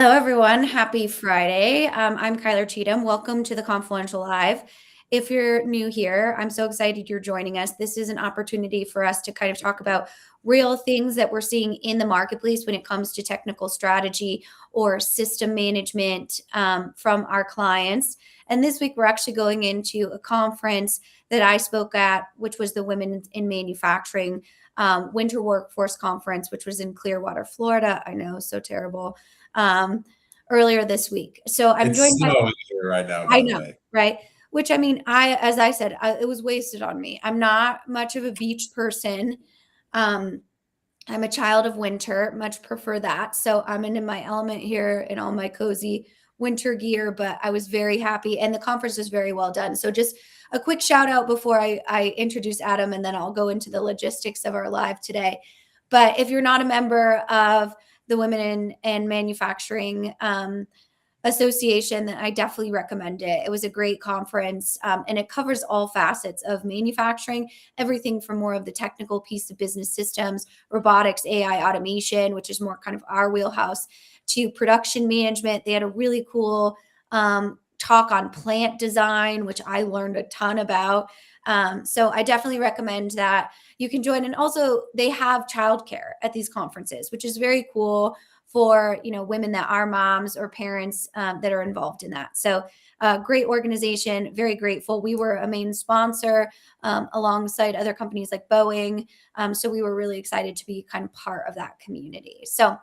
Hello, everyone. Happy Friday. I'm Kyler Cheatham. Welcome to the Confluential Live. If you're new here, I'm so excited you're joining us. This is an opportunity for us to kind of talk about real things that we're seeing in the marketplace when it comes to technical strategy or system management from our clients. And this week, we're actually going into a conference that I spoke at, which was the Women in Manufacturing Winter Workforce Conference, which was in Clearwater, Florida. I know, so terrible um, earlier this week. So I'm It's joined by, snowing here right now, I by the know, way. right? Which I mean, as I said, it was wasted on me. I'm not much of a beach person. Um, I'm a child of winter, much prefer that. So I'm in my element here in all my cozy winter gear, but I was very happy and the conference was very well done. So just a quick shout out before I introduce Adam and then I'll go into the logistics of our live today. But if you're not a member of the Women in Manufacturing Association, then I definitely recommend it. It was a great conference and it covers all facets of manufacturing, everything from more of the technical piece of business systems, robotics, AI, automation, which is more kind of our wheelhouse, to production management. They had a really cool talk on plant design, which I learned a ton about. So I definitely recommend that you can join. And also, they have childcare at these conferences, which is very cool for women that are moms or parents that are involved in that. So great organization, very grateful. We were a main sponsor alongside other companies like Boeing. So we were really excited to be kind of part of that community. So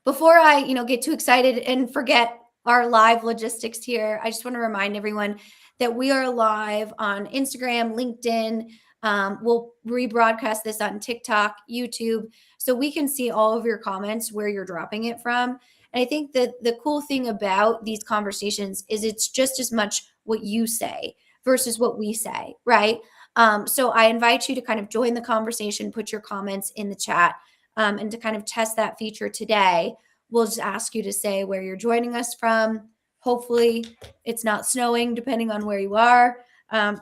before I get too excited and forget our live logistics here, I just want to remind everyone that we are live on Instagram, LinkedIn. We'll rebroadcast this on TikTok, YouTube, so we can see all of your comments where you're dropping it from. And I think that the cool thing about these conversations is it's just as much what you say versus what we say, right? So I invite you to kind of join the conversation, put your comments in the chat, and to kind of test that feature today. We'll just ask you to say where you're joining us from. Hopefully, it's not snowing, depending on where you are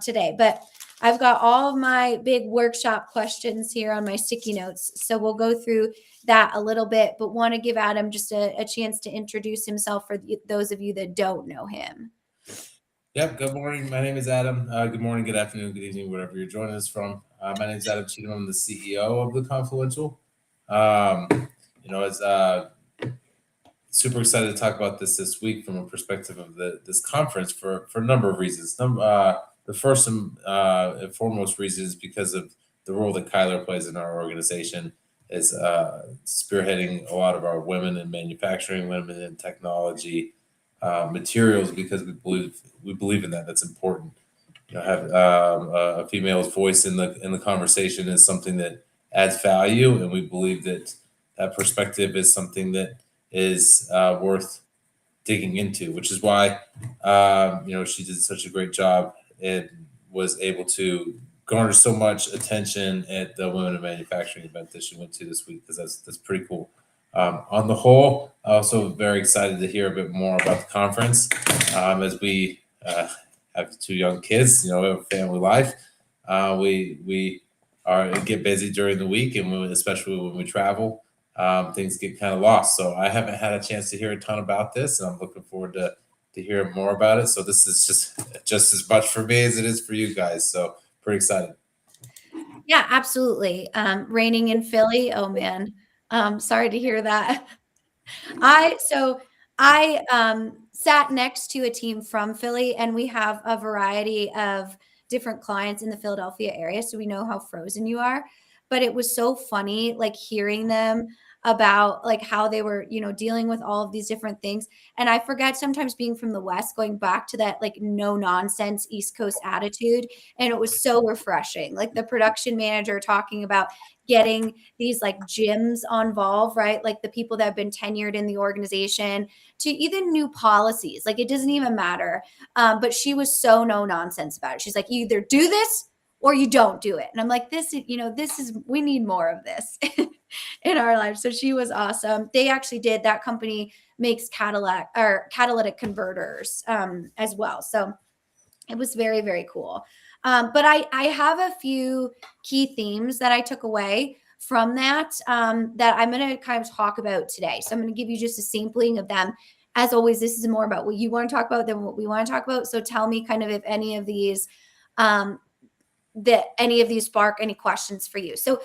today. But I've got all of my big workshop questions here on my sticky notes. So we'll go through that a little bit, but want to give Adam just a chance to introduce himself for those of you that don't know him. Yep. Good morning. My name is Adam. Good morning, good afternoon, good evening, wherever you're joining us from. My name is Adam Cheatham. I'm the CEO of the Confluential. Um, it's super excited to talk about this week from a perspective of this conference for a number of reasons. The first and foremost reason is because of the role that Kyler plays in our organization, is spearheading a lot of our women in manufacturing, women in technology, materials, because we believe in that. That's important. Have a female's voice in the conversation is something that adds value, and we believe that that perspective is something that is worth digging into, which is why she did such a great job and was able to garner so much attention at the Women in Manufacturing event that she went to this week, because that's pretty cool. On the whole, also very excited to hear a bit more about the conference, as we have two young kids, have a family life. We get busy during the week, and especially when we travel, things get kind of lost. So I haven't had a chance to hear a ton about this, and I'm looking forward to hear more about it. So this is just as much for me as it is for you guys. So pretty excited. Yeah, absolutely. Raining in Philly. Oh man. Sorry to hear that. I sat next to a team from Philly, and we have a variety of different clients in the Philadelphia area, so we know how frozen you are. But it was so funny, like hearing them about like how they were, dealing with all of these different things. And I forget sometimes being from the West, going back to that like no nonsense East Coast attitude, and it was so refreshing. Like the production manager talking about getting these like gyms on Volve, right? Like the people that have been tenured in the organization, to even new policies. Like it doesn't even matter. But she was so no nonsense about it. She's like, you either do this or you don't do it. And I'm like, we need more of this in our lives. So she was awesome. They actually did, that company makes catalytic converters as well. So it was very, very cool. But I have a few key themes that I took away from that that I'm going to kind of talk about today. So I'm going to give you just a sampling of them. As always, this is more about what you want to talk about than what we want to talk about. So tell me kind of if any of these spark any questions for you. So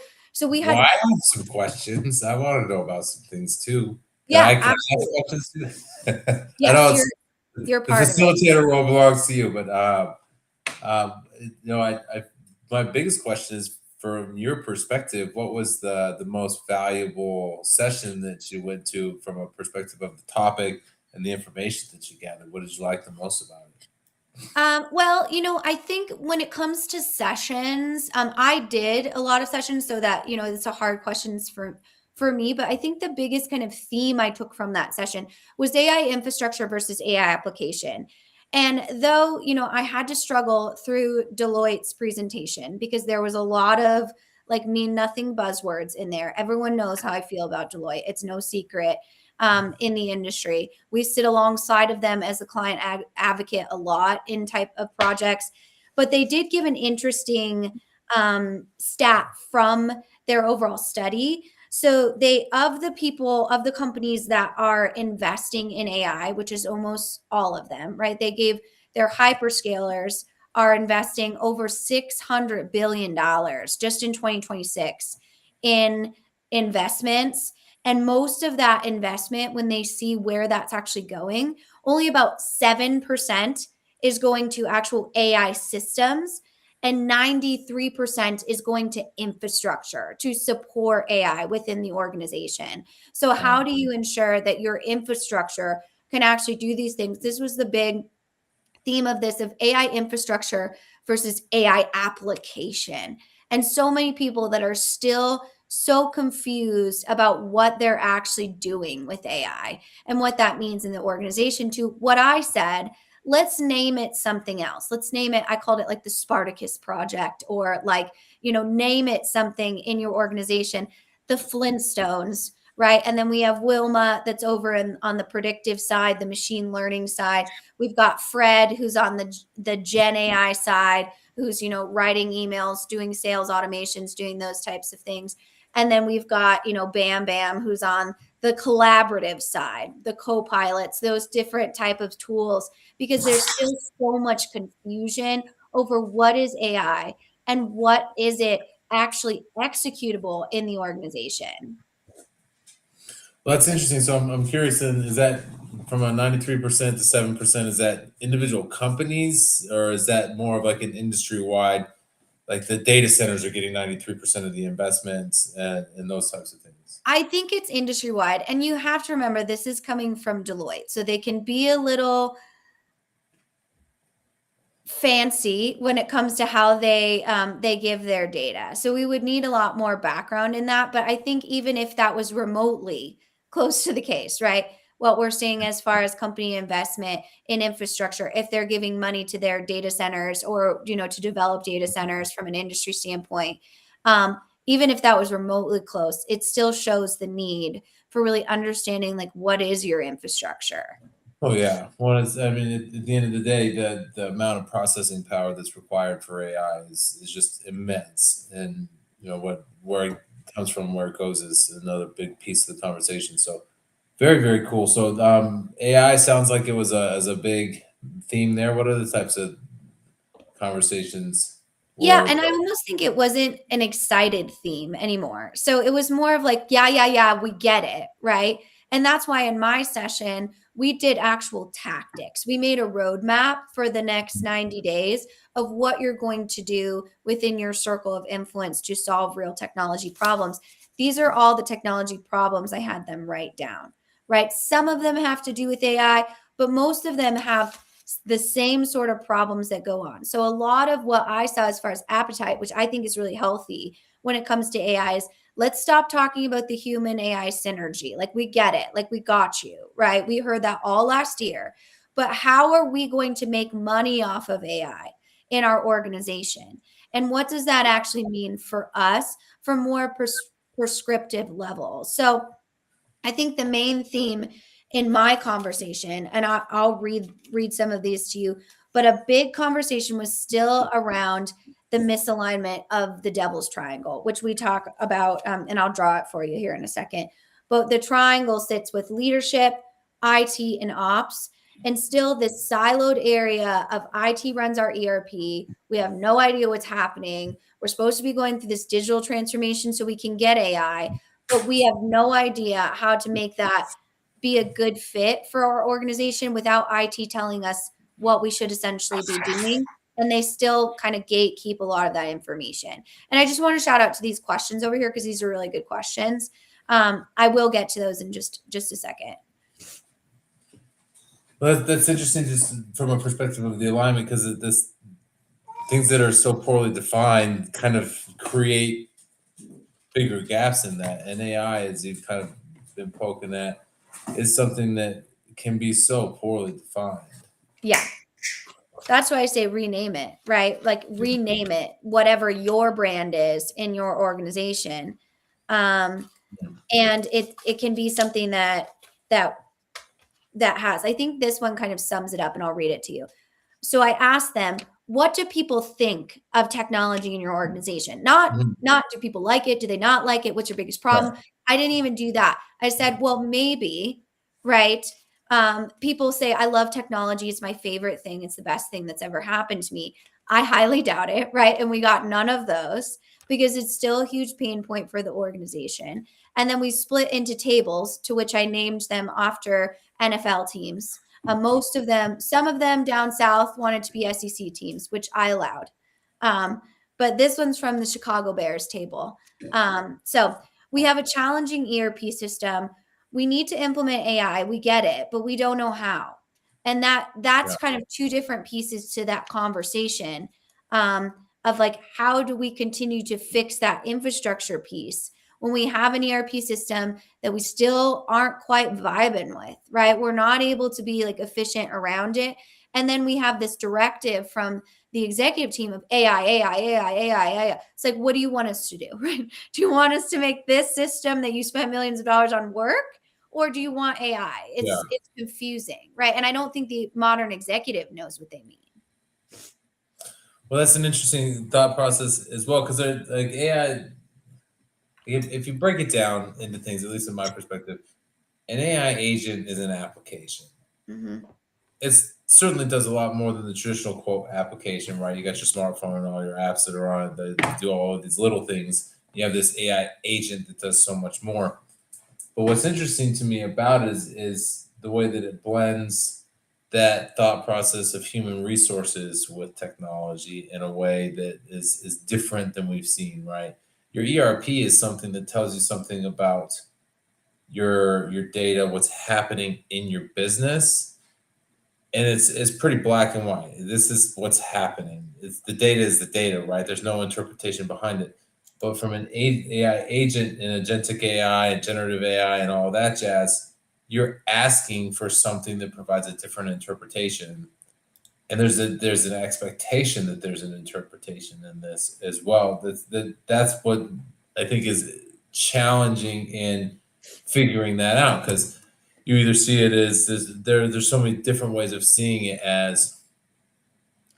we Well, had I have some questions. I want to know about some things too. I yeah, can ask absolutely. questions too. I Yes, know you're the part of it. facilitator role belongs to you, but my biggest question is, from your perspective, what was the most valuable session that you went to from a perspective of the topic and the information that you gathered? What did you like the most about it? Well, I think when it comes to sessions, I did a lot of sessions, so that it's a hard questions for me. But I think the biggest kind of theme I took from that session was AI infrastructure versus AI application. And though I had to struggle through Deloitte's presentation because there was a lot of like mean nothing buzzwords in there. Everyone knows how I feel about Deloitte. It's no secret in the industry. We sit alongside of them as a client advocate a lot in type of projects, but they did give an interesting stat from their overall study. So of the companies that are investing in AI, which is almost all of them, right? They gave their hyperscalers are investing over $600 billion just in 2026 in investments. And most of that investment, when they see where that's actually going, only about 7% is going to actual AI systems, and 93% is going to infrastructure to support AI within the organization. So, how do you ensure that your infrastructure can actually do these things? This was the big theme of this of AI infrastructure versus AI application. And so many people that are still so confused about what they're actually doing with AI and what that means in the organization. To what I said, let's name it something else. Let's name it, I called it like the Spartacus project, or like, name it something in your organization, the Flintstones, right? And then we have Wilma that's over on the predictive side, the machine learning side. We've got Fred, who's on the Gen AI side, who's writing emails, doing sales automations, doing those types of things. And then we've got Bam Bam, who's on the collaborative side, the co-pilots, those different type of tools, because there's still so much confusion over what is AI and what is it actually executable in the organization. Well, that's interesting. So I'm curious. Then, is that from a 93% to 7%? Is that individual companies, or is that more of like an industry wide? Like the data centers are getting 93% of the investments and those types of things. I think it's industry wide. And you have to remember, this is coming from Deloitte. So they can be a little fancy when it comes to how they give their data. So we would need a lot more background in that. But I think even if that was remotely close to the case, right? What we're seeing as far as company investment in infrastructure, if they're giving money to their data centers, or to develop data centers from an industry standpoint, even if that was remotely close, it still shows the need for really understanding like what is your infrastructure. Oh yeah. Well, I mean, at the end of the day, the amount of processing power that's required for AI is just immense, and where it comes from, where it goes, is another big piece of the conversation. So very, very cool. So AI sounds like it was a big theme there. What other types of conversations Yeah, were? and I almost think it wasn't an excited theme anymore. So it was more of like, yeah, yeah, yeah, we get it, right? And that's why in my session, we did actual tactics. We made a roadmap for the next 90 days of what you're going to do within your circle of influence to solve real technology problems. These are all the technology problems I had them write down, right? Some of them have to do with AI, but most of them have the same sort of problems that go on. So a lot of what I saw as far as appetite, which I think is really healthy when it comes to AI, is let's stop talking about the human AI synergy. Like we get it, like we got you, right? We heard that all last year. But how are we going to make money off of AI in our organization? And what does that actually mean for us from more prescriptive level? So I think the main theme in my conversation, and I'll read some of these to you, but a big conversation was still around the misalignment of the devil's triangle, which we talk about, and I'll draw it for you here in a second. But the triangle sits with leadership, IT, and ops. And still, this siloed area of IT runs our ERP. We have no idea what's happening. We're supposed to be going through this digital transformation so we can get AI, but we have no idea how to make that be a good fit for our organization without IT telling us what we should essentially be doing. And they still kind of gatekeep a lot of that information. And I just want to shout out to these questions over here because these are really good questions. I will get to those in just a second. Well, that's interesting, just from a perspective of the alignment, because this things that are so poorly defined kind of create bigger gaps in that. And AI, as you've kind of been poking at, is something that can be so poorly defined. Yeah. That's why I say rename it, right? Like rename it, whatever your brand is in your organization. And it can be something that has, I think this one kind of sums it up, and I'll read it to you. So I asked them, what do people think of technology in your organization? Not do people like it? Do they not like it? What's your biggest problem? Right. I didn't even do that. I said, well, maybe, right? People say, I love technology. It's my favorite thing. It's the best thing that's ever happened to me. I highly doubt it, right? And we got none of those because it's still a huge pain point for the organization. And then we split into tables, to which I named them after NFL teams. Most of them, some of them down south wanted to be SEC teams, which I allowed. But this one's from the Chicago Bears table. So we have a challenging ERP system. We need to implement AI. We get it, but we don't know how. And that's kind of two different pieces to that conversation, of like, how do we continue to fix that infrastructure piece when we have an ERP system that we still aren't quite vibing with, right? We're not able to be like efficient around it. And then we have this directive from the executive team of AI, AI, AI, AI, AI. It's like, what do you want us to do, right? Do you want us to make this system that you spent millions of dollars on work? Or do you want AI? Yeah. It's confusing, right? And I don't think the modern executive knows what they mean. Well, that's an interesting thought process as well, because like AI, if you break it down into things, at least in my perspective, an AI agent is an application. Mm-hmm. It certainly does a lot more than the traditional quote application, right? You got your smartphone and all your apps that are on it that do all of these little things. You have this AI agent that does so much more. But what's interesting to me about it is the way that it blends that thought process of human resources with technology in a way that is different than we've seen, right? Your ERP is something that tells you something about your data, what's happening in your business, and it's pretty black and white. This is what's happening. It's the data is the data, right? There's no interpretation behind it. But from an AI agent and agentic AI and generative AI and all that jazz, you're asking for something that provides a different interpretation. And there's an expectation that there's an interpretation in this as well. That's what I think is challenging in figuring that out, because you either see it as there's so many different ways of seeing it as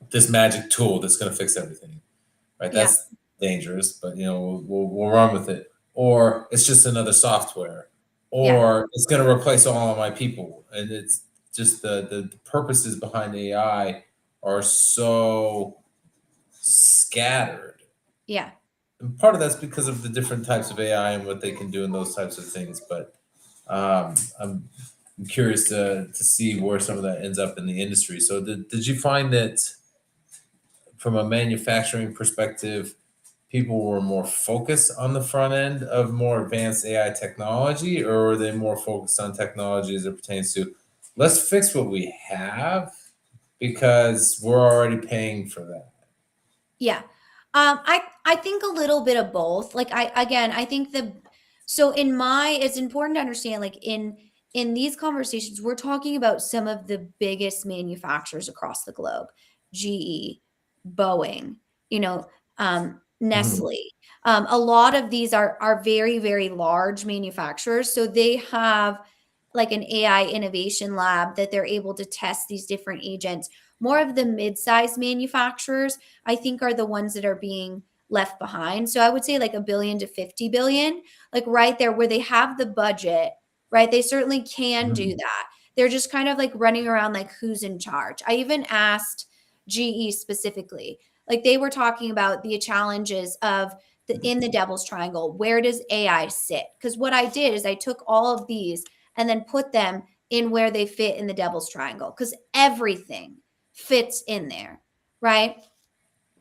this magic tool that's going to fix everything, right? Yeah. That's dangerous, but we'll run with it. Or it's just another software, Yeah. or it's going to replace all of my people, and it's just the purposes behind AI are so scattered. Yeah. And part of that's because of the different types of AI and what they can do and those types of things. But I'm curious to see where some of that ends up in the industry. So did you find that from a manufacturing perspective, people were more focused on the front end of more advanced AI technology, or were they more focused on technology as it pertains to let's fix what we have because we're already paying for that? Yeah. I think a little bit of both. Like I think so in my it's important to understand, like in these conversations, we're talking about some of the biggest manufacturers across the globe. GE, Boeing, you know, Mhm. Nestle. A lot of these are very, very large manufacturers. So they have like an AI innovation lab that they're able to test these different agents. more of the mid-sized manufacturers, I think, are the ones that are being left behind. So I would say like a billion to 50 billion, like right there where they have the budget, right? They certainly can do Mhm. that. They're just kind of like running around like who's in charge. I even asked GE specifically, like they were talking about the challenges of in the devil's triangle, where does AI sit? Because what I did is I took all of these and then put them in where they fit in the devil's triangle because everything fits in there, right?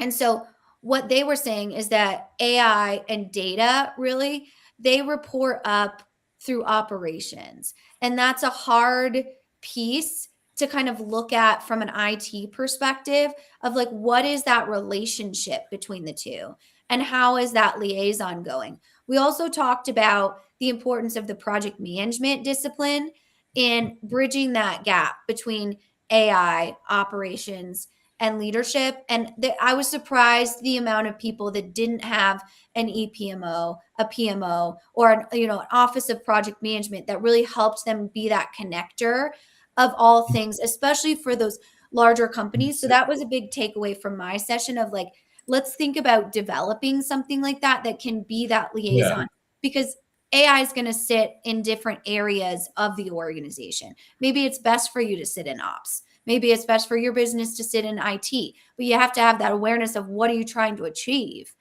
And so what they were saying is that AI and data really they report up through operations. And that's a hard piece to kind of look at from an IT perspective of like what is that relationship between the two and how is that liaison going? We also talked about the importance of the project management discipline in bridging that gap between AI operations and leadership. And I was surprised the amount of people that didn't have an EPMO, a PMO, or an office of project management that really helped them be that connector of all things, especially for those larger companies. So that was a big takeaway from my session of like, let's think about developing something like that that can be that Yeah. liaison because AI is going to sit in different areas of the organization. Maybe it's best for you to sit in ops. Maybe it's best for your business to sit in IT, but you have to have that awareness of what are you trying to achieve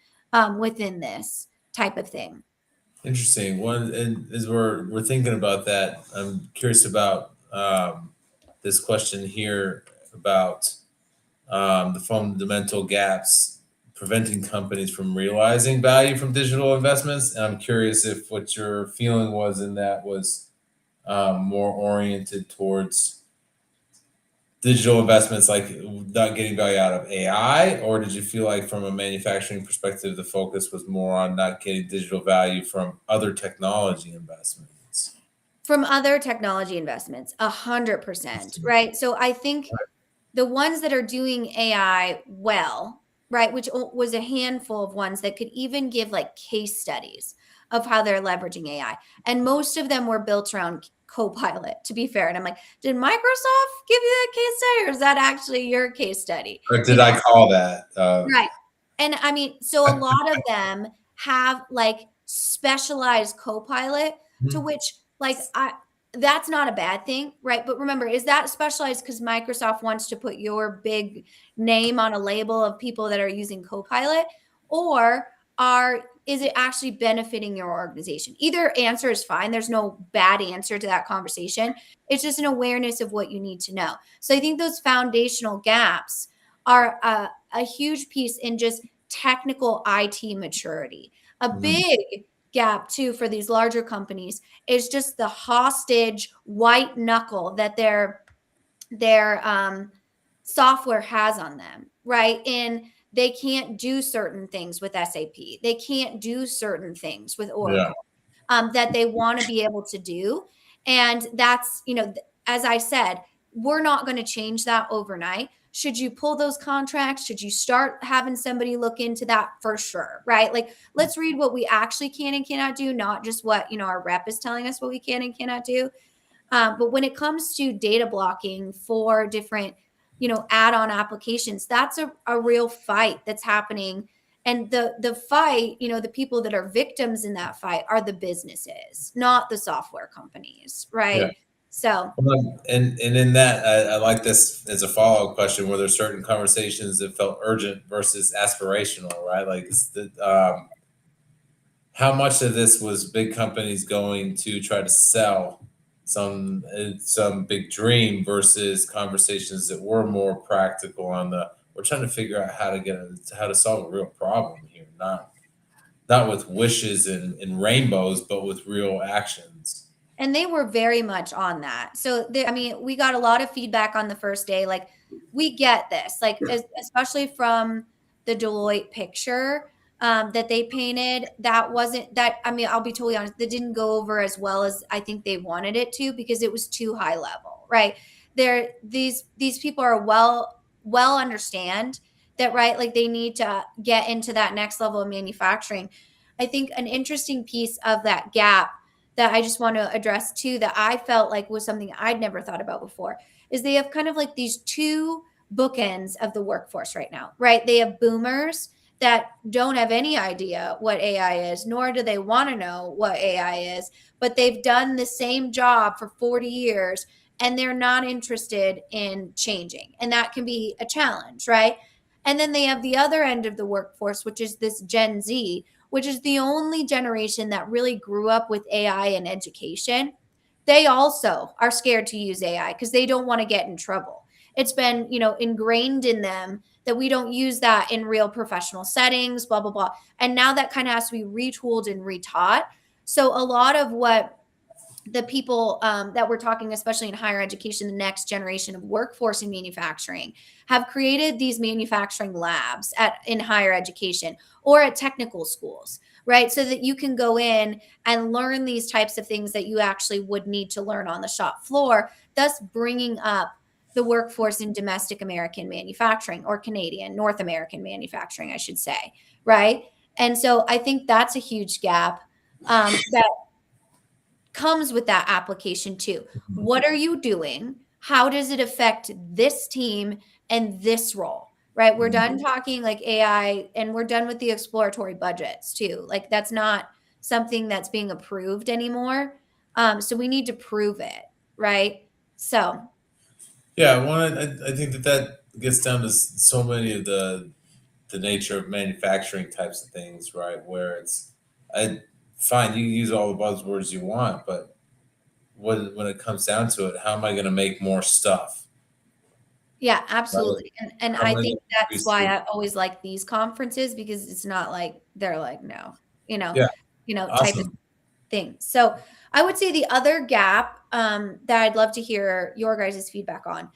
within this type of thing. Interesting. One, and as we're thinking about that, I'm curious about this question here about the fundamental gaps preventing companies from realizing value from digital investments. And I'm curious if what your feeling was in that was more oriented towards digital investments, like not getting value out of AI, or did you feel like from a manufacturing perspective, the focus was more on not getting digital value from other technology investments? From other technology investments, 100%, Interesting. right? So I think the ones that are doing AI well, right, which was a handful of ones that could even give like case studies of how they're leveraging AI. And most of them were built around Copilot, to be fair. And I'm like, did Microsoft give you that case study or is that actually your case study? Or You did know, I call that? right. And I mean, so a lot of them have like specialized Copilot to Mhm. which like I that's not a bad thing, right? But remember, is that specialized because Microsoft wants to put your big name on a label of people that are using Copilot? Or are is it actually benefiting your organization? Either answer is fine. There's no bad answer to that conversation. It's just an awareness of what you need to know. So I think those foundational gaps are a huge piece in just technical IT maturity. A Mhm. big gap too for these larger companies is just the hostage white knuckle that their software has on them, right? And they can't do certain things with SAP. They can't do certain things with Yeah. Oracle that they want to be able to do. And that's, as I said, we're not going to change that overnight. Should you pull those contracts? Should you start having somebody look into that for sure? Right. Like, let's read what we actually can and cannot do, not just what, our rep is telling us what we can and cannot do. But when it comes to data blocking for different, add-on applications, that's a real fight that's happening. And the fight, the people that are victims in that fight are the businesses, not the software companies, Yeah. right? So And in that, I like this as a follow up question: were there certain conversations that felt urgent versus aspirational? Right, like how much of this was big companies going to try to sell some big dream versus conversations that were more practical on the we're trying to figure out how to solve a real problem here, not with wishes and rainbows, but with real actions. and they were very much on that. So I mean, we got a lot of feedback on the first day. Like, we get this, like especially from the Deloitte picture that they painted. That wasn't that. I mean, I'll be totally honest. That didn't go over as well as I think they wanted it to because it was too high level, right? These people are well understand that, right? Like they need to get into that next level of manufacturing. I think an interesting piece of that gap that I just want to address too that I felt like was something I'd never thought about before is they have kind of like these two bookends of the workforce right now, right? They have boomers that don't have any idea what AI is, nor do they want to know what AI is, but they've done the same job for 40 years and they're not interested in changing. And that can be a challenge, right? And then they have the other end of the workforce, which is this Gen Z, which is the only generation that really grew up with AI in education. They also are scared to use AI because they don't want to get in trouble. It's been, ingrained in them that we don't use that in real professional settings, blah, blah, blah. And now that kind of has to be retooled and retaught. So a lot of what the people that we're talking, especially in higher education, the next generation of workforce in manufacturing, have created these manufacturing labs in higher education or at technical schools, right? So that you can go in and learn these types of things that you actually would need to learn on the shop floor, thus bringing up the workforce in domestic American manufacturing or Canadian, North American manufacturing, I should say, right? And so I think that's a huge gap that comes with that application too. What are you doing? How does it affect this team and this role? Right? We're Mhm. done talking like AI and we're done with the exploratory budgets too. Like that's not something that's being approved anymore. So we need to prove it, right? So Yeah, I think that gets down to so many of the nature of manufacturing types of things, right? Where I fine, you use all the buzzwords you want, but when it comes down to it, how am I going to make more stuff? yeah, Right? absolutely. And How am I I going think to that's increase why the I always like these conferences because it's not like they're like, no, you know, Yeah, type of awesome. thing. So I would say the other gap that I'd love to hear your guys' feedback on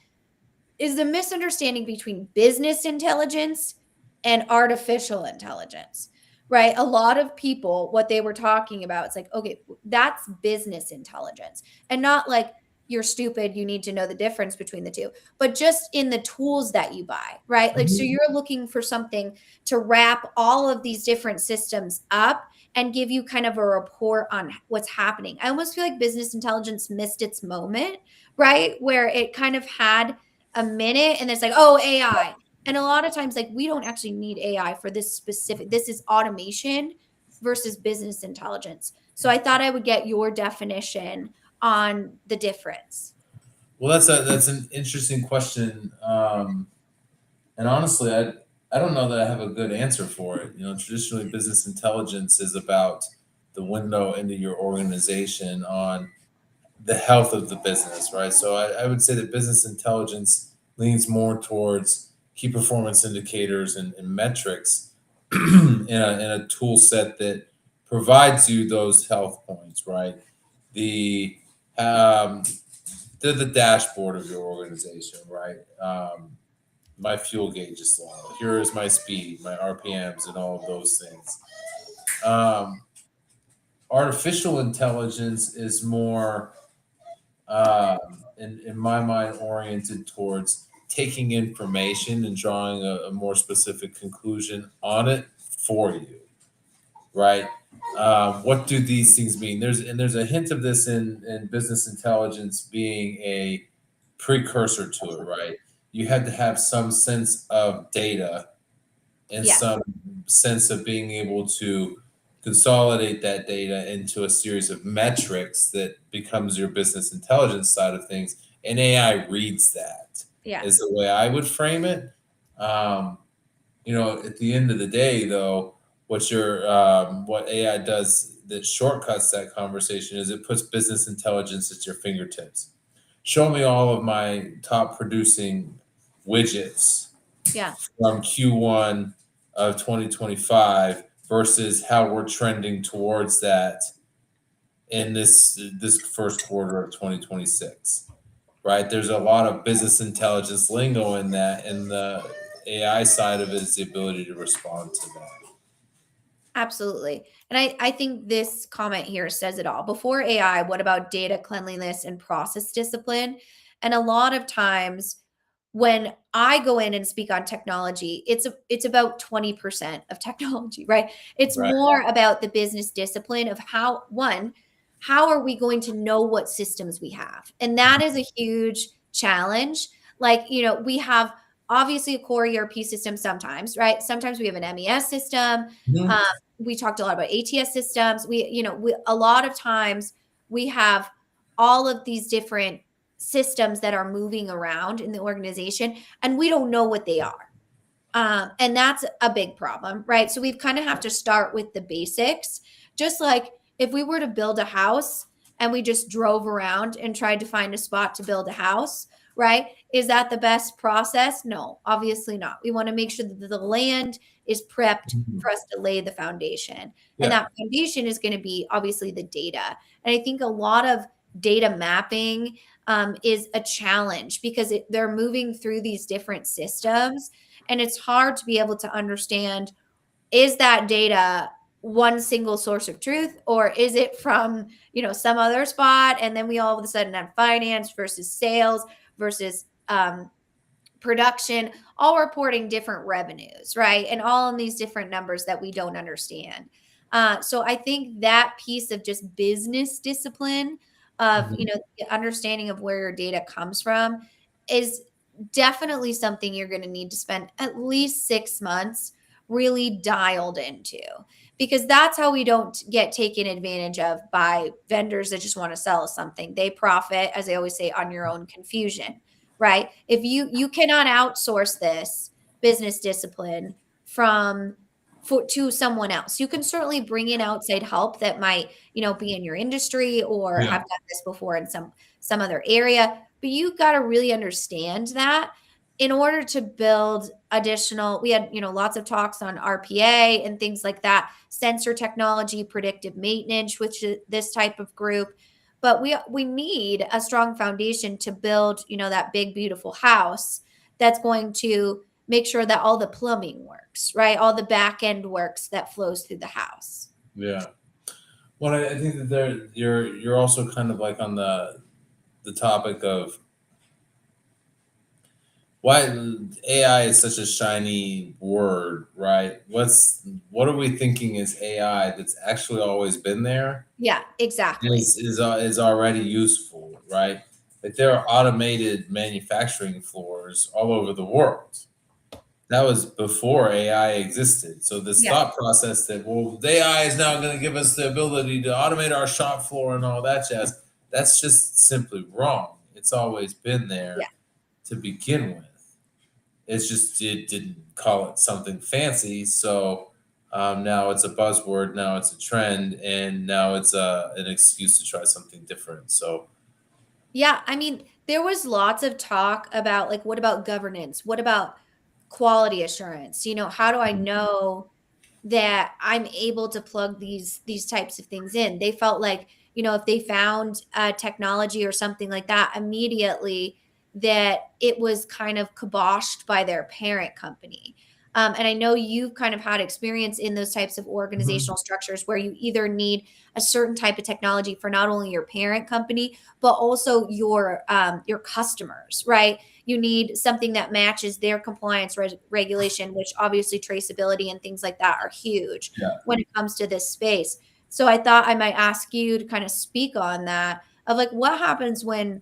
is the misunderstanding between business intelligence and artificial intelligence, right? A lot of people, what they were talking about, it's like, okay, that's business intelligence and not like you're stupid, you need to know the difference between the two, but just in the tools that you buy, right? Like, so Mhm. you're looking for something to wrap all of these different systems up and give you kind of a report on what's happening. I almost feel like business intelligence missed its moment, right? Where it kind of had a minute and it's like, oh, AI. And a lot of times, like, we don't actually need AI for this specific, this is automation versus business intelligence. So I thought I would get your definition on the difference. Well, that's an interesting question, and honestly, I don't know that I have a good answer for it. You know, traditionally, business intelligence is about the window into your organization on the health of the business, right? So I would say that business intelligence leans more towards key performance indicators and metrics in a tool set that provides you those health points, right? The um, they're the dashboard of your organization, right? My fuel gauge is low. Here is my speed, my RPMs, and all of those things. Um, Artificial intelligence is more in my mind, oriented towards taking information and drawing a more specific conclusion on it for you, right? What do these things mean? There's a hint of this in business intelligence being a precursor to it, right? You had to have some sense of data and Yeah. some sense of being able to consolidate that data into a series of metrics that becomes your business intelligence side of things. And AI reads that, Yeah. is the way I would frame it. Um, at the end of the day, though, what AI does that shortcuts that conversation is it puts business intelligence at your fingertips. Show me all of my top producing widgets Yeah. from Q1 of 2025 versus how we're trending towards that in this first quarter of 2026. Right? There's a lot of business intelligence lingo in that, and the AI side of it is the ability to respond to that. Absolutely. And I think this comment here says it all. Before AI, what about data cleanliness and process discipline? And a lot of times when I go in and speak on technology, it's about 20% of technology, right? It's Right. more about the business discipline of how are we going to know what systems we have? And that is a huge challenge. Like, we have obviously a core ERP system sometimes, right? Sometimes we have an MES system. Mhm. We talked a lot about ATS systems. A lot of times we have all of these different systems that are moving around in the organization, and we don't know what they are. And that's a big problem, right? So we kind of have to start with the basics. Just like if we were to build a house and we just drove around and tried to find a spot to build a house, right? Is that the best process? No, obviously not. We want to make sure that the land is prepped Mhm. for us to lay the foundation. And Yeah. that foundation is going to be obviously the data. And I think a lot of data mapping is a challenge because they're moving through these different systems, and it's hard to be able to understand, is that data one single source of truth, or is it from some other spot, and then we all of a sudden have finance versus sales versus production, all reporting different revenues, right? And all in these different numbers that we don't understand. So I think that piece of just business discipline of Mhm. the understanding of where your data comes from is definitely something you're going to need to spend at least 6 months really dialed into, because that's how we don't get taken advantage of by vendors that just want to sell us something. They profit, as I always say, on your own confusion, right? If you cannot outsource this business discipline from to someone else. You can certainly bring in outside help that might, be in your industry or Yeah. have done this before in some other area, but you got to really understand that in order to build additional. We had, lots of talks on RPA and things like that, sensor technology, predictive maintenance, which is this type of group. But we need a strong foundation to build, that big beautiful house that's going to make sure that all the plumbing works, right? All the back end works that flows through the house. Yeah. Well, I think that you're also kind of like on the topic of why AI is such a shiny word, right? What are we thinking is AI that's actually always been there, Yeah, exactly. is already useful, right? Like there are automated manufacturing floors all over the world. That was before AI existed. So this Yeah, thought process that, well, the AI is now going to give us the ability to automate our shop floor and all that jazz, that's just simply wrong. It's always been yeah. there to begin with. It's just it didn't call it something fancy, so now it's a buzzword, now it's a trend, and now it's an excuse to try something different. So Yeah, I mean, there was lots of talk about, like, what about governance? What about quality assurance? How do I know that I'm able to plug these types of things in? They felt like, if they found technology or something like that immediately, that it was kind of kiboshed by their parent company. And I know you've kind of had experience in those types of Mhm. organizational structures where you either need a certain type of technology for not only your parent company, but also your customers, right? You need something that matches their compliance regulation, which obviously traceability and things like that are huge Yeah. when it comes to this space. So I thought I might ask you to kind of speak on that, of like what happens when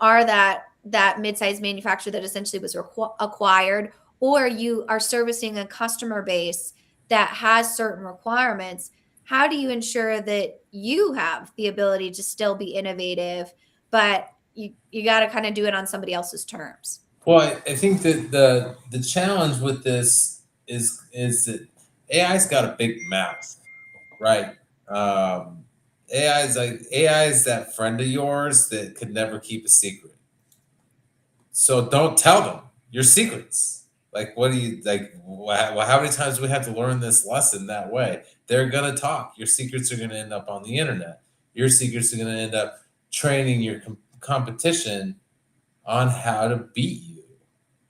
are that mid-sized manufacturer that essentially was acquired, or you are servicing a customer base that has certain requirements. How do you ensure that you have the ability to still be innovative, but you got to kind of do it on somebody else's terms? Well, I think that the challenge with this is that AI's got a big mouth, right? Um, AI is that friend of yours that could never keep a secret. So don't tell them your secrets. Like, what do you like? How many times do we have to learn this lesson that way? They're gonna talk. Your secrets are gonna end up on the internet. Your secrets are gonna end up training your competition on how to beat you,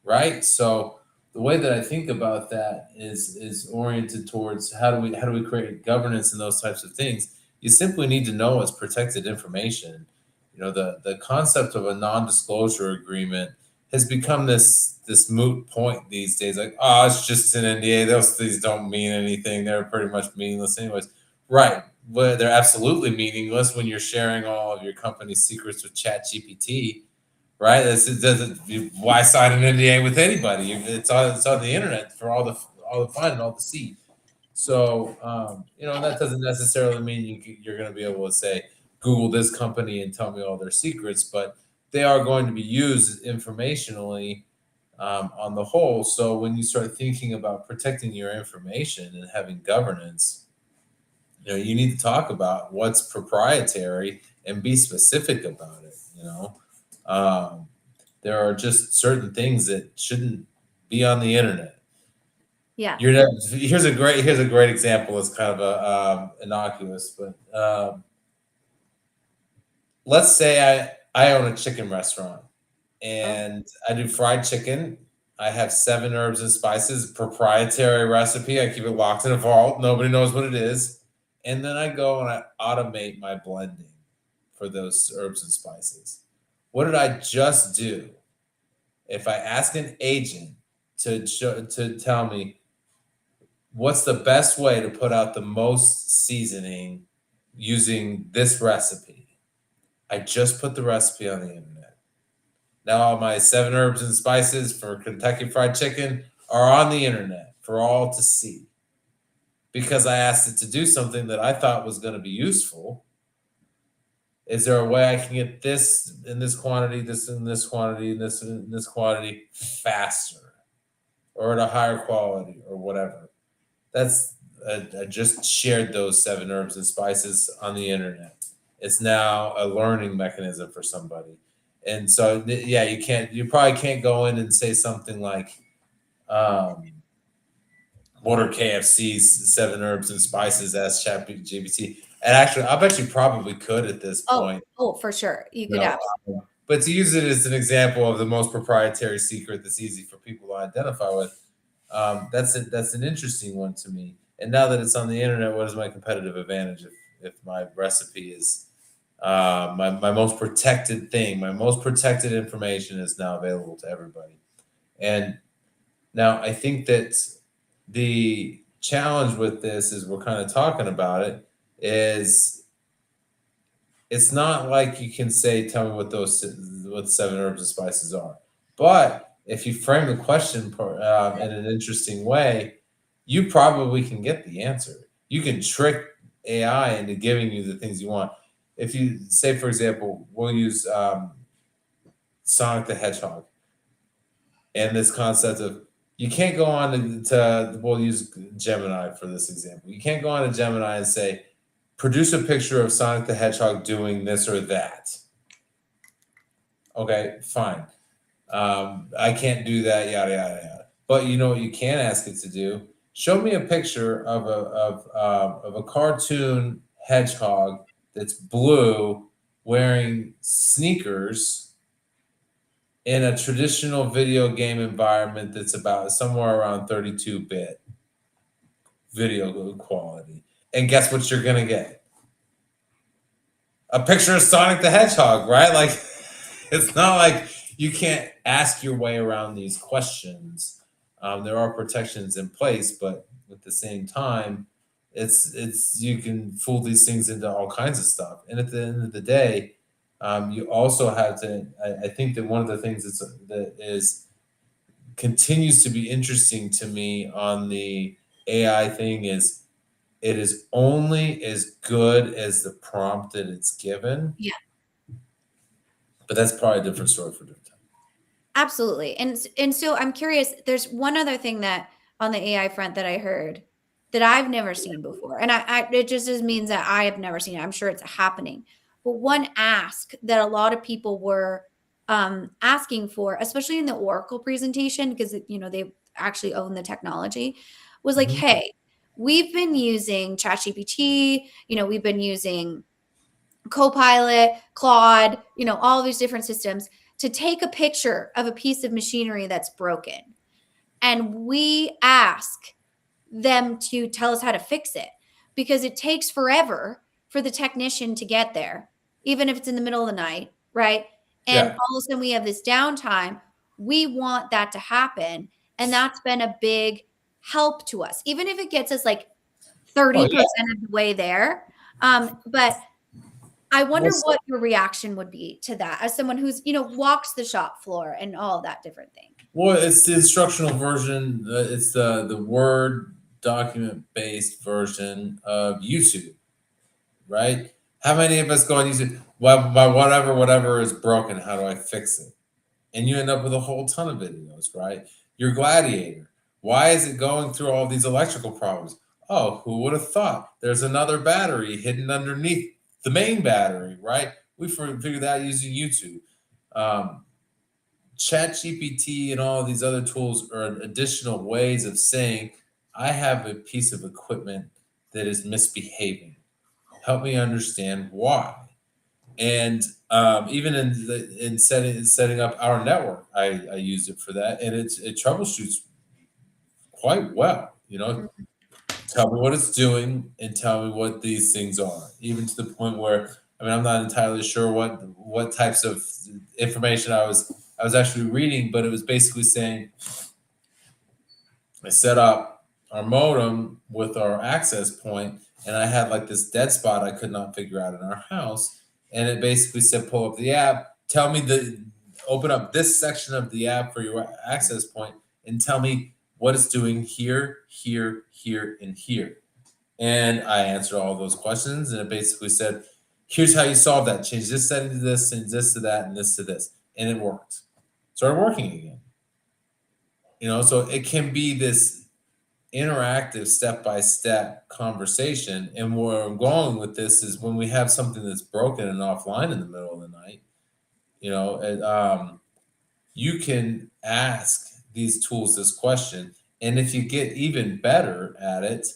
right? So the way that I think about that is oriented towards how do we create governance in those types of things. You simply need to know it's protected information. The concept of a non-disclosure agreement has become this moot point these days. Like, oh, it's just an NDA. Those things don't mean anything. They're pretty much meaningless anyways. Right. But they're absolutely meaningless when you're sharing all of your company's secrets with Chat GPT, right? Why sign an NDA with anybody? It's on the internet for all the fun and all the see. So, that doesn't necessarily mean you're going to be able to say, Google this company and tell me all their secrets, but they are going to be used informationally on the whole. So, when you start thinking about protecting your information and having governance, you need to talk about what's proprietary and be specific about it. Um, there are just certain things that shouldn't be on the internet. Yeah. Here's a great example. It's kind of a innocuous, but let's say I own a chicken restaurant Oh, and I do fried chicken. I have 7 herbs and spices, proprietary recipe. I keep it locked in a vault. Nobody knows what it is. And then I go and I automate my blending for those herbs and spices. What did I just do? If I ask an agent to tell me what's the best way to put out the most seasoning using this recipe, I just put the recipe on the internet. Now all my 7 herbs and spices for Kentucky Fried Chicken are on the internet for all to see because I asked it to do something that I thought was going to be useful. Is there a way I can get this in this quantity, this in this quantity, and this in this quantity faster or at a higher quality or whatever? I just shared those 7 herbs and spices on the internet. It's now a learning mechanism for somebody. And so, yeah, you probably can't go in and say something like, um, what are KFC's 7 herbs and spices as ChatGPT? And actually, I bet you probably could at this oh, point. oh, for sure. You You could know, have. but to use it as an example of the most proprietary secret that's easy for people to identify with, that's an interesting one to me. And now that it's on the internet, what is my competitive advantage if my recipe is my most protected thing, my most protected information is now available to everybody? And now I think that the challenge with this is we're kind of talking about it is it's not like you can say, tell me what 7 herbs and spices are. But if you frame the question in an interesting way, you probably can get the answer. You can trick AI into giving you the things you want. If you say, for example, we'll use Sonic the Hedgehog and this concept of you can't go on we'll use Gemini for this example. You can't go on to Gemini and say, produce a picture of Sonic the Hedgehog doing this or that. Okay, fine. I can't do that, yada yada yada. But you know what you can ask it to do? Show me a picture of a cartoon hedgehog that's blue wearing sneakers in a traditional video game environment that's about somewhere around 32-bit video quality. And guess what you're gonna get? A picture of Sonic the Hedgehog, right? Like it's not like you can't ask your way around these questions. There are protections in place, but at the same time, it's you can fool these things into all kinds of stuff. And at the end of the day, you also have to. I think that one of the things that is continues to be interesting to me on the AI thing is it is only as good as the prompt that it's given. Yeah, But that's probably a different story for different time. absolutely. And so I'm curious, there's one other thing that on the AI front that I heard that I've never seen before. And it just means that I have never seen it. I'm sure it's happening. But one ask that a lot of people were asking for, especially in the Oracle presentation, because they actually own the technology, was like, Mhm. hey, we've been using ChatGPT, we've been using Copilot, Claude, all these different systems to take a picture of a piece of machinery that's broken. And we ask them to tell us how to fix it because it takes forever for the technician to get there, even if it's in the middle of the night, right? And Yeah. all of a sudden we have this downtime. We want that to happen. And that's been a big help to us, even if it gets us like Oh 30% yeah. of the way there. But I wonder What's what your reaction would be to that as someone who's, walks the shop floor and all that different thing. Well, it's the instructional version. It's the Word document based version of YouTube, right? How many of us go on YouTube? Well, by whatever is broken, how do I fix it? And you end up with a whole ton of videos, right? Your Gladiator. Why is it going through all these electrical problems? Oh, who would have thought? There's another battery hidden underneath the main battery, right? We figured that out using YouTube. Um, ChatGPT and all of these other tools are additional ways of saying, I have a piece of equipment that is misbehaving. Help me understand why. And even in setting up our network, I used it for that, and it troubleshoots quite well. Mhm. Tell me what it's doing and tell me what these things are. Even to the point where, I mean, I'm not entirely sure what types of information I was actually reading, but it was basically saying I set up our modem with our access point, and I had like this dead spot I could not figure out in our house. And it basically said, pull up the app, open up this section of the app for your access point, and tell me what it's doing here, here, here, and here. And I answered all those questions, and it basically said, here's how you solve that. Change this setting to this, change this to that, and this to this. And it worked. Started working again. So it can be this interactive step-by-step conversation. And where I'm going with this is when we have something that's broken and offline in the middle of the night, you can ask these tools this question. And if you get even better at it,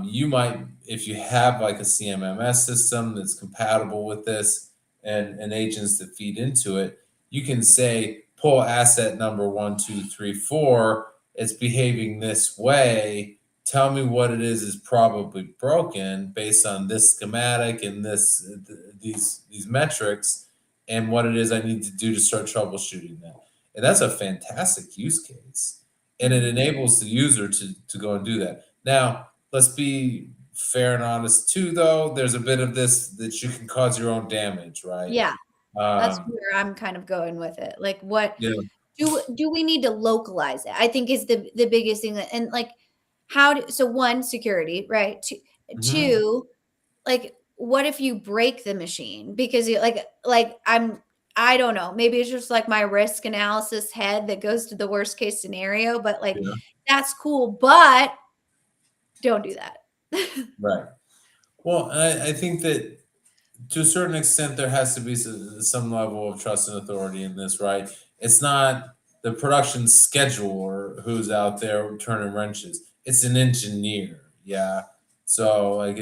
you might, if you have like a CMMS system that's compatible with this and agents that feed into it, you can say, pull asset number 1, 2, 3, 4. It's behaving this way. Tell me what it is probably broken based on this schematic and these metrics, and what it is I need to do to start troubleshooting that. And that's a fantastic use case, and it enables the user to go and do that. Now, let's be fair and honest too, though. There's a bit of this that you can cause your own damage, right? Yeah, that's Um, where I'm kind of going with it. Like, what you know, do we need to localize it? I think is the biggest thing that, and like, so one, security, right? mhm, Two, like, what if you break the machine? Because you I don't know, maybe it's just like my risk analysis head that goes to the worst case scenario, but like, yeah, that's cool, but don't do that. right. Well, I think that to a certain extent, there has to be some level of trust and authority in this, right? It's not the production scheduler who's out there turning wrenches. It's an engineer, yeah. So, like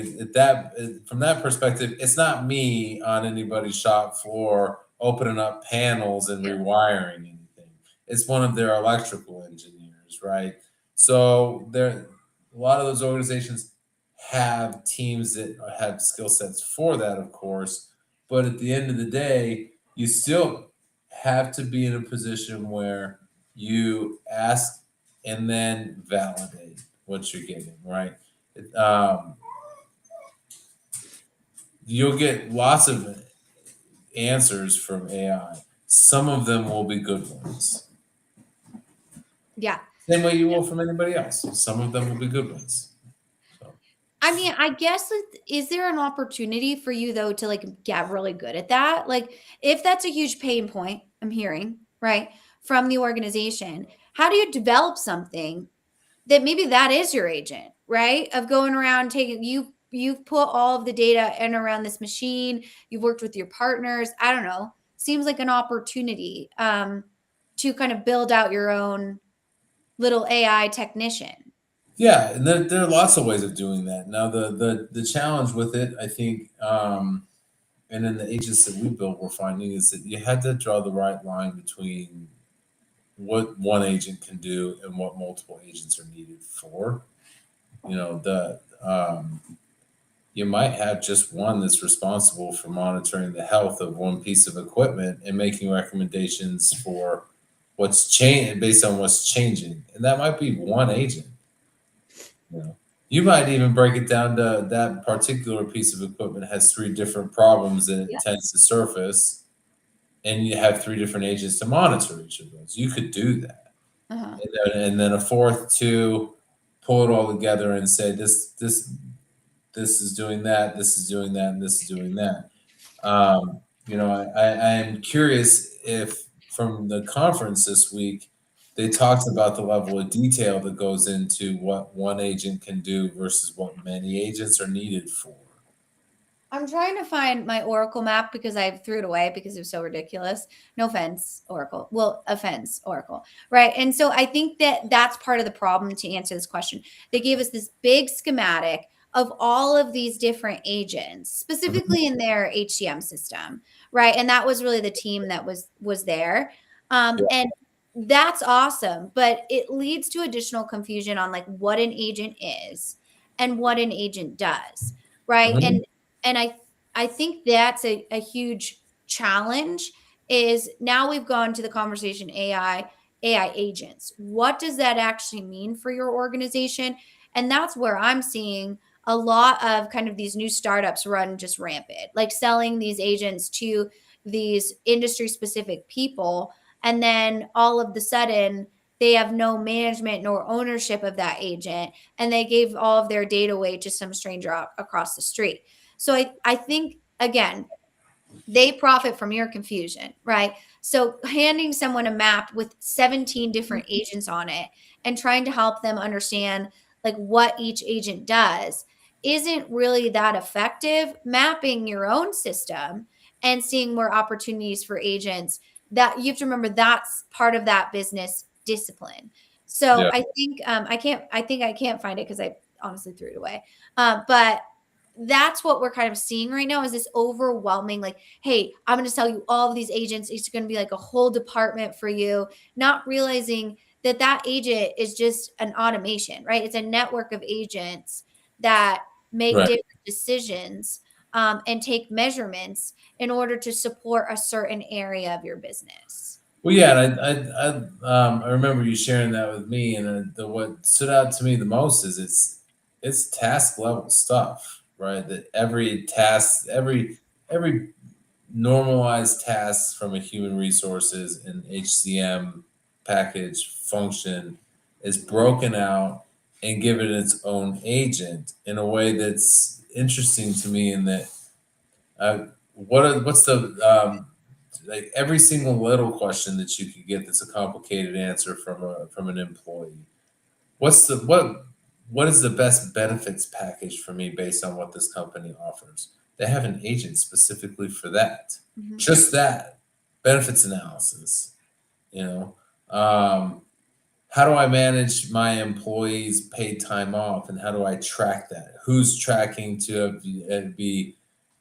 from that perspective, it's not me on anybody's shop floor opening up panels and rewiring anything. It's one of their electrical engineers, right? So a lot of those organizations have teams that have skill sets for that, of course. But at the end of the day, you still have to be in a position where you ask and then validate what you're getting, right? Um, you'll get lots of answers from AI. Some of them will be good ones. Yeah. Same way you will from anybody else. Some of them will be good ones. So, I mean, I guess is there an opportunity for you though to like get really good at that? Like if that's a huge pain point I'm hearing, right, from the organization, how do you develop something that maybe that is your agent, right? Of going around taking you've put all of the data in around this machine, you've worked with your partners, I don't know. Seems like an opportunity to kind of build out your own little AI technician. yeah, and there are lots of ways of doing that. Now, the challenge with it, I think, and in the agents that we built, we're finding is that you had to draw the right line between what one agent can do and what multiple agents are needed for. The you might have just one that's responsible for monitoring the health of one piece of equipment and making recommendations for what's changing based on what's changing, and that might be one agent. You might even break it down to that particular piece of equipment has three different problems that it Yeah. tends to surface, and you have three different agents to monitor each of those. You could do that, Uh-huh. and then a fourth to pull it all together and say this is doing that, this is doing that, and this is doing that. I am curious if from the conference this week, they talked about the level of detail that goes into what one agent can do versus what many agents are needed for. I'm trying to find my Oracle map because I threw it away because it was so ridiculous. No offense, Oracle. Well, offense, Oracle. Right. And so I think that that's part of the problem to answer this question. They gave us this big schematic of all of these different agents, Mhm. specifically in their HCM system. Right. And that was really the team that was there. Yeah. And that's awesome. But it leads to additional confusion on like what an agent is and what an agent does. Right. Mhm. And I think that's a huge challenge is now we've gone to the conversation AI agents. What does that actually mean for your organization? And that's where I'm seeing a lot of kind of these new startups run just rampant, like selling these agents to these industry specific people. And then all of the sudden, they have no management nor ownership of that agent. And they gave all of their data away to some stranger out across the street. So I think again, they profit from your confusion, right? So handing someone a map with 17 different agents on it and trying to help them understand like what each agent does isn't really that effective. Mapping your own system and seeing more opportunities for agents, that you have to remember that's part of that business discipline. So Yeah. I think I can't find it because I honestly threw it away. But that's what we're kind of seeing right now is this overwhelming like, hey, I'm going to sell you all of these agents, it's going to be like a whole department for you, not realizing that that agent is just an automation, right? It's a network of agents that make Right. different decisions, and take measurements in order to support a certain area of your business. Well, yeah, and I remember you sharing that with me, and what stood out to me the most is it's task level stuff, right? That every task, every normalized tasks from a human resources and HCM package function is broken out and given its own agent in a way that's interesting to me in that what's the like every single little question that you could get that's a complicated answer from an employee. What is the best benefits package for me based on what this company offers? They have an agent specifically for that. Mhm. Just that benefits analysis. You know, um, how do I manage my employees' paid time off, and how do I track that? Who's tracking to be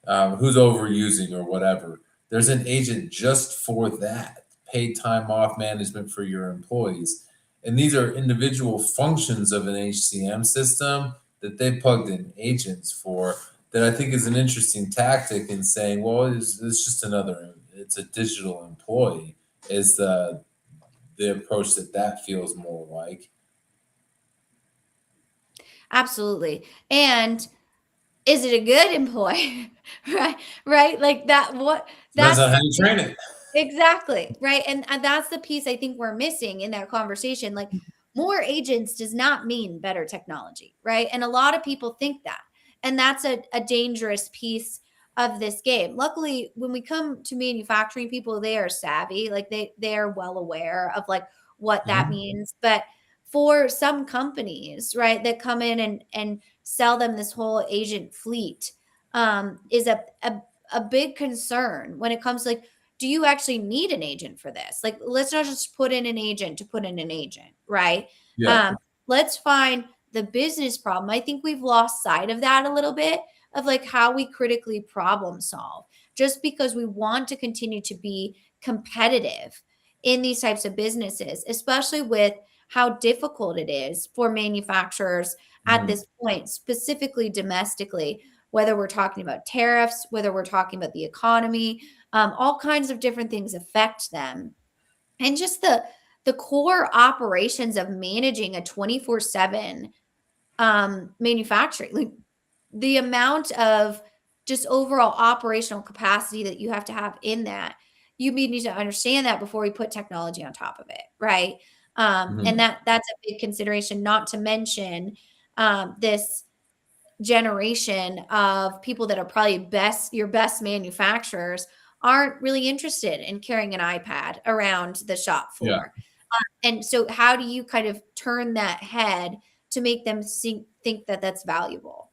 who's overusing or whatever? There's an agent just for that paid time off management for your employees, and these are individual functions of an HCM system that they plugged in agents for. That I think is an interesting tactic in saying, well, it's just another, it's a digital employee. Is the approach that feels more like. Absolutely. And is it a good employee? Right, right, like that what Depends that's on how you train it. exactly, right, and that's the piece I think we're missing in that conversation, like, more agents does not mean better technology, right, and a lot of people think that, and that's a dangerous piece of this game. Luckily, when we come to manufacturing people, they are savvy, like, they're well aware of, like, what that Mhm. means, but for some companies, right, that come in and sell them this whole agent fleet, is a big concern when it comes to, like, do you actually need an agent for this? Like, let's not just put in an agent to put in an agent, right? Yeah. Um, let's find the business problem. I think we've lost sight of that a little bit of like how we critically problem solve just because we want to continue to be competitive in these types of businesses, especially with how difficult it is for manufacturers at Mhm. this point, specifically domestically, whether we're talking about tariffs, whether we're talking about the economy, all kinds of different things affect them. And just the core operations of managing a 24/7 manufacturing. Like the amount of just overall operational capacity that you have to have in that, you need to understand that before we put technology on top of it, right? And Mhm. that's a big consideration, not to mention this generation of people that are probably your best manufacturers aren't really interested in carrying an iPad around the shop Yeah. floor. And so how do you kind of turn that head to make them think that that's valuable?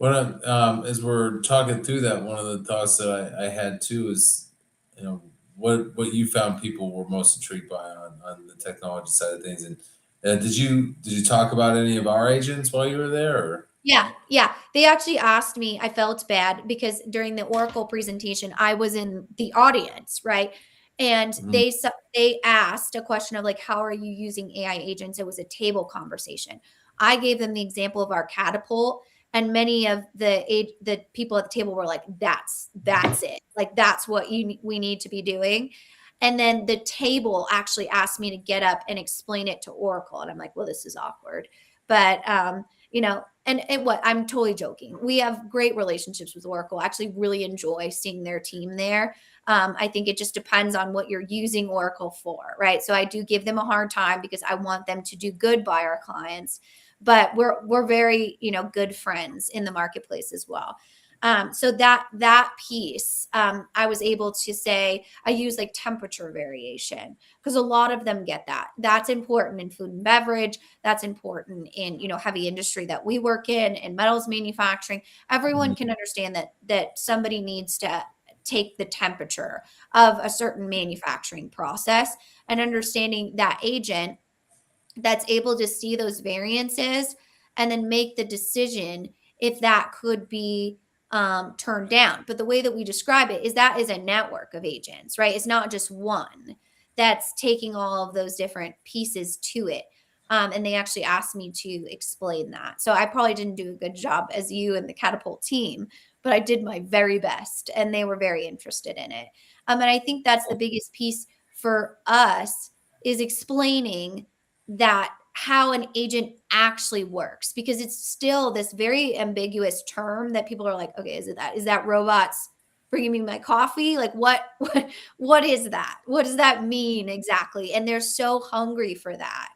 As we're talking through that, one of the thoughts that I had too is, you know, what you found people were most intrigued by on the technology side of things. And did you talk about any of our agents while you were there? Or? Yeah, yeah. They actually asked me, I felt bad because during the Oracle presentation, I was in the audience, right? And Mhm. they asked a question of like, how are you using AI agents? It was a table conversation. I gave them the example of our catapult, and many of the people at the table were like, that's it. Like that's what we need to be doing. And then the table actually asked me to get up and explain it to Oracle. And I'm like, well, this is awkward. But you know, and what I'm totally joking. We have great relationships with Oracle. I actually really enjoy seeing their team there. I think it just depends on what you're using Oracle for, right? So I do give them a hard time because I want them to do good by our clients, but we're very, you know, good friends in the marketplace as well. So that piece, I was able to say I use like temperature variation because a lot of them get that. That's important in food and beverage. That's important in, you know, heavy industry that we work in metals manufacturing. Everyone Mhm. can understand that somebody needs to take the temperature of a certain manufacturing process, and understanding that agent that's able to see those variances and then make the decision if that could be turned down. But the way that we describe it is that is a network of agents, right? It's not just one that's taking all of those different pieces to it. And they actually asked me to explain that. So I probably didn't do a good job as you and the Catapult team, but I did my very best and they were very interested in it. And I think that's the biggest piece for us is explaining that how an agent actually works, because it's still this very ambiguous term that people are like, okay, is that robots bringing me my coffee? Like what is that? What does that mean exactly? And they're so hungry for that,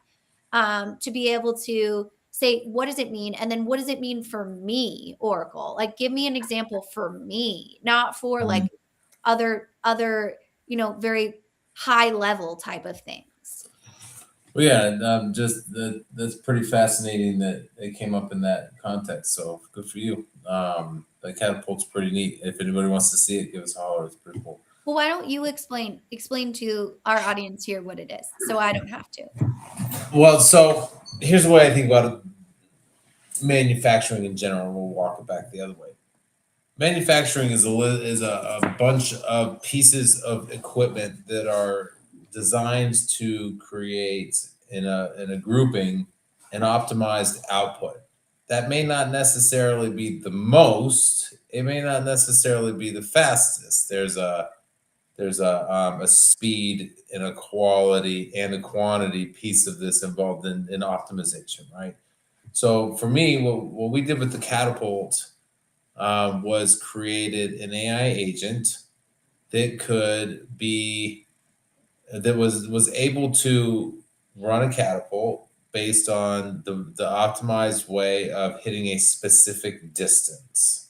to be able to say, what does it mean? And then what does it mean for me, Oracle? Like, give me an example for me, not for like Mhm. other, you know, very high level type of things. Well, yeah, and, that's pretty fascinating that it came up in that context. So good for you. The catapult's pretty neat. If anybody wants to see it, give us a holler. It's pretty cool. Well, why don't you explain to our audience here what it is, so I don't have to. Well, so here's the way I think about manufacturing in general. We'll walk it back the other way. Manufacturing is a bunch of pieces of equipment that are designed to create in a grouping an optimized output. That may not necessarily be the most. It may not necessarily be the fastest. There's a speed and a quality and a quantity piece of this involved in optimization, right? So for me, what we did with the catapult was created an AI agent that could be that was able to run a catapult based on the optimized way of hitting a specific distance,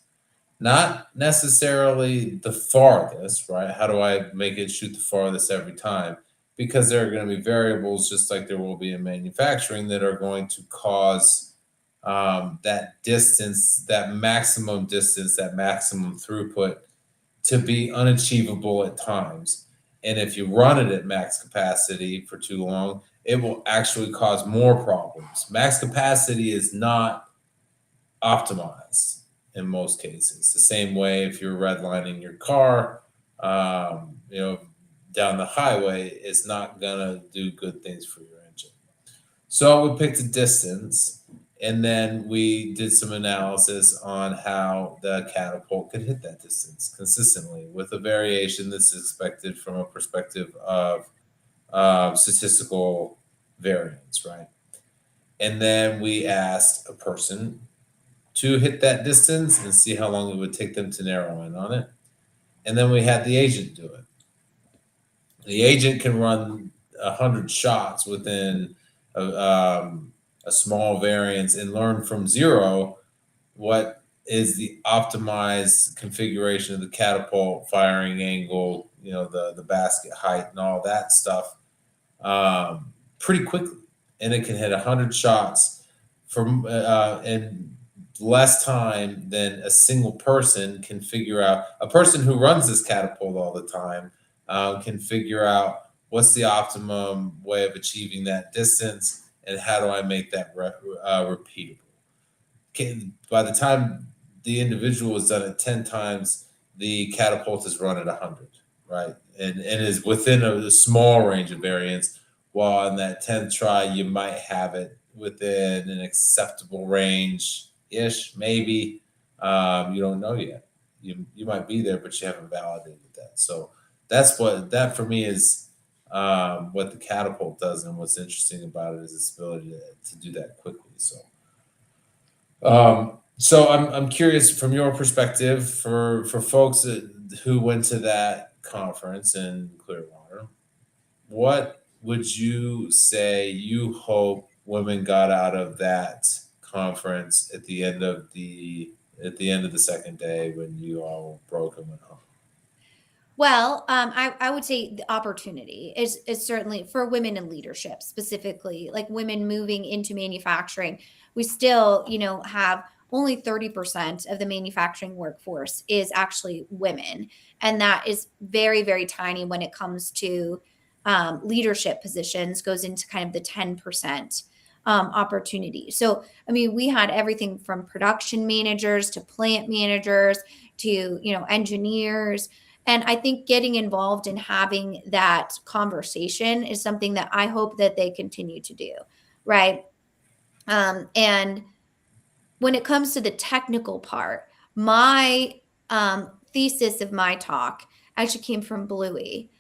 not necessarily the farthest, right? How do I make it shoot the farthest every time? Because there are going to be variables, just like there will be in manufacturing, that are going to cause that distance, that maximum distance, that maximum throughput to be unachievable at times. And if you run it at max capacity for too long, it will actually cause more problems. Max capacity is not optimized in most cases. The same way if you're redlining your car, you know, down the highway, it's not gonna do good things for your engine. So we picked a distance, and then we did some analysis on how the catapult could hit that distance consistently with a variation that's expected from a perspective of statistical variance, right? And then we asked a person to hit that distance and see how long it would take them to narrow in on it. And then we had the agent do it. The agent can run 100 shots within a small variance and learn from zero what is the optimized configuration of the catapult, firing angle, the basket height and all that stuff pretty quickly. And it can hit 100 shots from in less time than a single person can figure out. A person who runs this catapult all the time can figure out what's the optimum way of achieving that distance and how do I make that repeatable. By the time the individual has done it 10 times, the catapult is run at 100, right? And is within a small range of variance, while in that 10th try, you might have it within an acceptable range ish, maybe. You don't know yet. You might be there, but you haven't validated that. So that for me is what the catapult does, and what's interesting about it is its ability to do that quickly. So I'm curious from your perspective for folks who went to that conference in Clearwater, what would you say you hope women got out of that conference at the end of the second day when you all broke and went home? Well, I would say the opportunity is certainly for women in leadership, specifically like women moving into manufacturing. We still, have only 30% of the manufacturing workforce is actually women. And that is very, very tiny when it comes to leadership positions, goes into kind of the 10% opportunity. So, I mean, we had everything from production managers to plant managers to, engineers, and I think getting involved in having that conversation is something that I hope that they continue to do, right? And when it comes to the technical part, my thesis of my talk actually came from Bluey,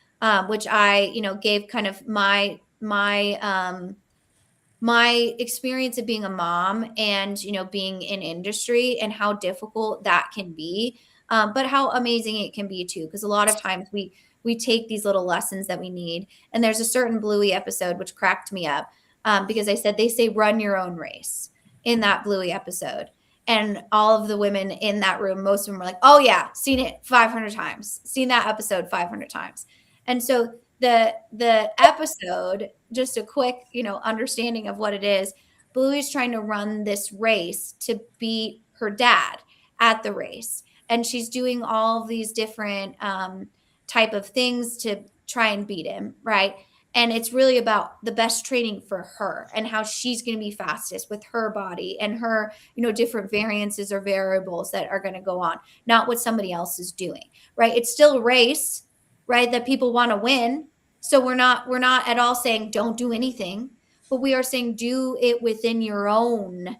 which I, gave kind of my experience of being a mom and being in industry and how difficult that can be, but how amazing it can be too, because a lot of times we take these little lessons that we need. And there's a certain Bluey episode which cracked me up, because I said they say run your own race in that Bluey episode, and all of the women in that room, most of them were like, oh yeah, seen it 500 times, seen that episode 500 times. And so the episode, just a quick, understanding of what it is. Bluey's trying to run this race to beat her dad at the race, and she's doing all of these different type of things to try and beat him, right? And it's really about the best training for her and how she's going to be fastest with her body and her, different variances or variables that are going to go on, not what somebody else is doing, right? It's still a race, right, that people want to win. So we're not at all saying don't do anything, but we are saying do it within your own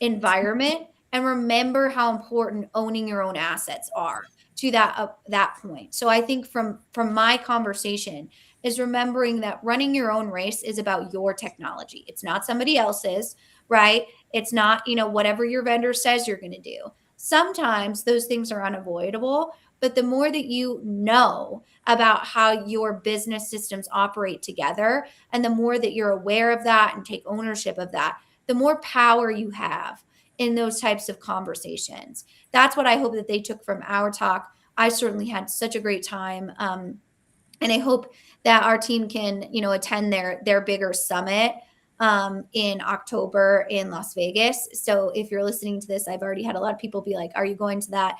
environment, and remember how important owning your own assets are to that point. So I think from my conversation is remembering that running your own race is about your technology. It's not somebody else's, right? It's not, whatever your vendor says you're going to do. Sometimes those things are unavoidable, but the more that you know about how your business systems operate together, and the more that you're aware of that and take ownership of that, the more power you have in those types of conversations. That's what I hope that they took from our talk. I certainly had such a great time. And I hope that our team can, attend their bigger summit in October in Las Vegas. So if you're listening to this, I've already had a lot of people be like, "Are you going to that?"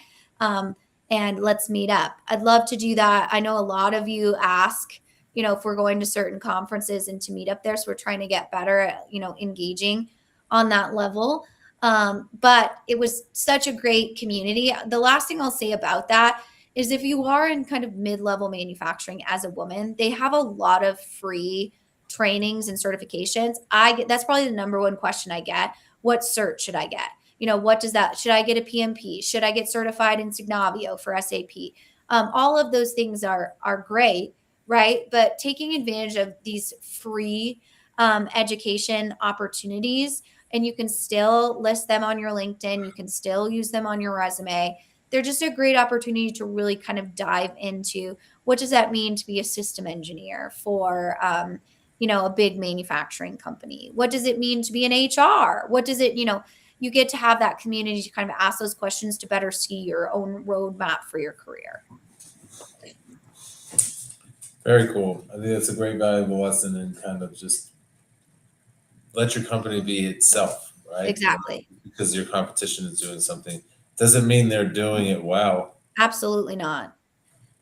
And let's meet up. I'd love to do that. I know a lot of you ask, if we're going to certain conferences and to meet up there. So we're trying to get better at, engaging on that level. But it was such a great community. The last thing I'll say about that is if you are in kind of mid-level manufacturing as a woman, they have a lot of free trainings and certifications. That's probably the number one question I get. What cert should I get? What does that, should I get a PMP? Should I get certified in Signavio for SAP? All of those things are great, right? But taking advantage of these free education opportunities, and you can still list them on your LinkedIn. You can still use them on your resume. They're just a great opportunity to really kind of dive into what does that mean to be a system engineer for, a big manufacturing company? What does it mean to be an HR? What does it, you get to have that community to kind of ask those questions to better see your own roadmap for your career. Very cool. I think that's a great valuable lesson and kind of just let your company be itself, right? Exactly. Because your competition is doing something doesn't mean they're doing it well. Absolutely not.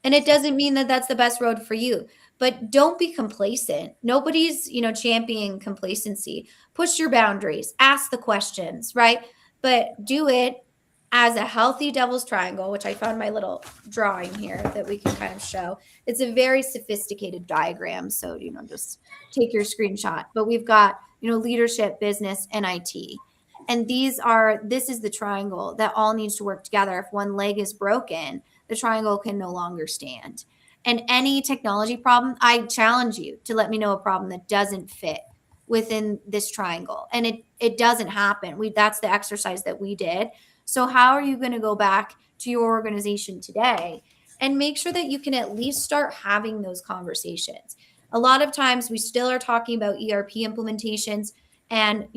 And it doesn't mean that that's the best road for you, but don't be complacent. Nobody's, championing complacency. Push your boundaries, ask the questions, right? But do it as a healthy devil's triangle, which I found my little drawing here that we can kind of show. It's a very sophisticated diagram. So, just take your screenshot. But we've got, leadership, business, and IT. And this is the triangle that all needs to work together. If one leg is broken, the triangle can no longer stand. And any technology problem, I challenge you to let me know a problem that doesn't fit within this triangle. And it doesn't happen. That's the exercise that we did. So how are you going to go back to your organization today and make sure that you can at least start having those conversations? A lot of times we still are talking about ERP implementations and,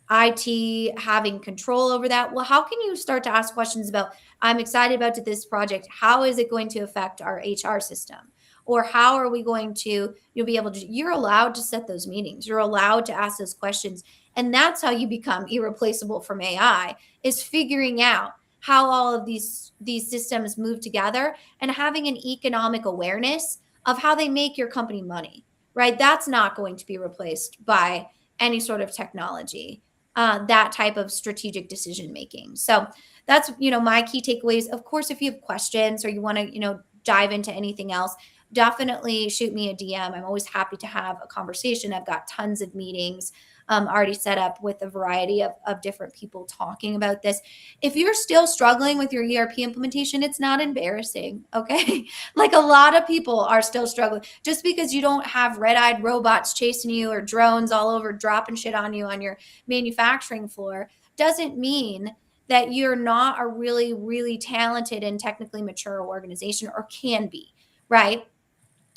IT having control over that. Well, how can you start to ask questions about, I'm excited about this project. How is it going to affect our HR system? Or how are we going to, you'll be able to, you're allowed to set those meetings. You're allowed to ask those questions. And that's how you become irreplaceable from AI, is figuring out how all of these systems move together and having an economic awareness of how they make your company money, right? That's not going to be replaced by any sort of technology. That type of strategic decision making. So that's, my key takeaways. Of course, if you have questions or you want to, dive into anything else, definitely shoot me a DM. I'm always happy to have a conversation. I've got tons of meetings already set up with a variety of different people talking about this. If you're still struggling with your ERP implementation, it's not embarrassing, okay? Like a lot of people are still struggling. Just because you don't have red-eyed robots chasing you or drones all over dropping shit on you on your manufacturing floor doesn't mean that you're not a really, really talented and technically mature organization, or can be, right?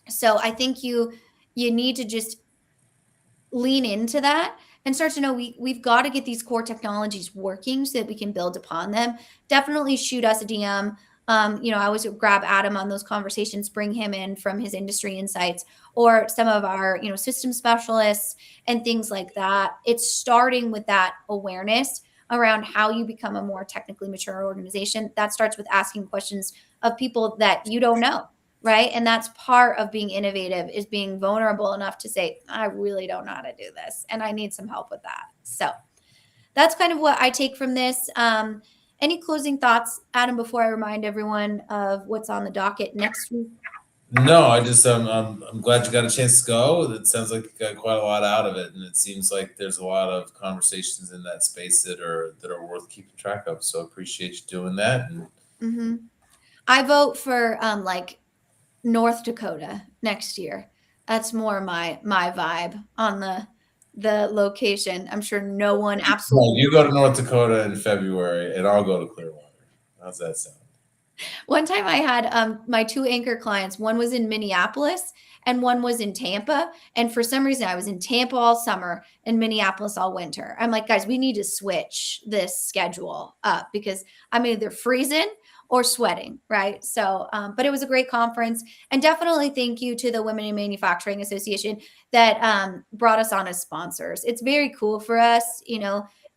So I think you need to just lean into that and start to know we've got to get these core technologies working so that we can build upon them. Definitely shoot us a DM. I always grab Adam on those conversations, bring him in from his industry insights, or some of our, system specialists and things like that. It's starting with that awareness around how you become a more technically mature organization. That starts with asking questions of people that you don't know, right? And that's part of being innovative, is being vulnerable enough to say, I really don't know how to do this and I need some help with that. So that's kind of what I take from this. Any closing thoughts, Adam, before I remind everyone of what's on the docket next week? No, I just I'm glad you got a chance to go. It sounds like you got quite a lot out of it, and it seems like there's a lot of conversations in that space that are worth keeping track of. So I appreciate you doing that. And I vote for North Dakota next year. That's more my vibe on the location. I'm sure no one well, absolutely. you go to North Dakota in February, and I'll go to Clearwater. How's that sound? One time I had my two anchor clients. One was in Minneapolis and one was in Tampa. And for some reason, I was in Tampa all summer and Minneapolis all winter. I'm like, guys, we need to switch this schedule up because I'm either freezing or sweating, right? So, but it was a great conference. And definitely thank you to the Women in Manufacturing Association that brought us on as sponsors. It's very cool for us,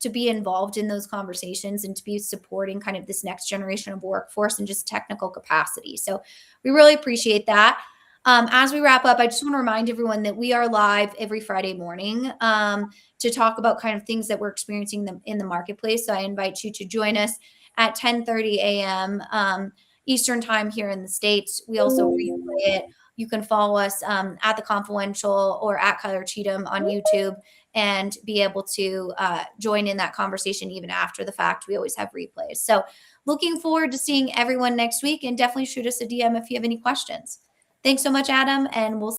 to be involved in those conversations and to be supporting kind of this next generation of workforce and just technical capacity. So we really appreciate that. As we wrap up, I just want to remind everyone that we are live every Friday morning to talk about kind of things that we're experiencing in the marketplace. So I invite you to join us at 10:30 a.m. Eastern time here in the States. We also replay it. You can follow us at The Confluential or at Kyler Cheatham on YouTube and be able to join in that conversation even after the fact. We always have replays. So looking forward to seeing everyone next week, and definitely shoot us a DM if you have any questions. Thanks so much, Adam, and we'll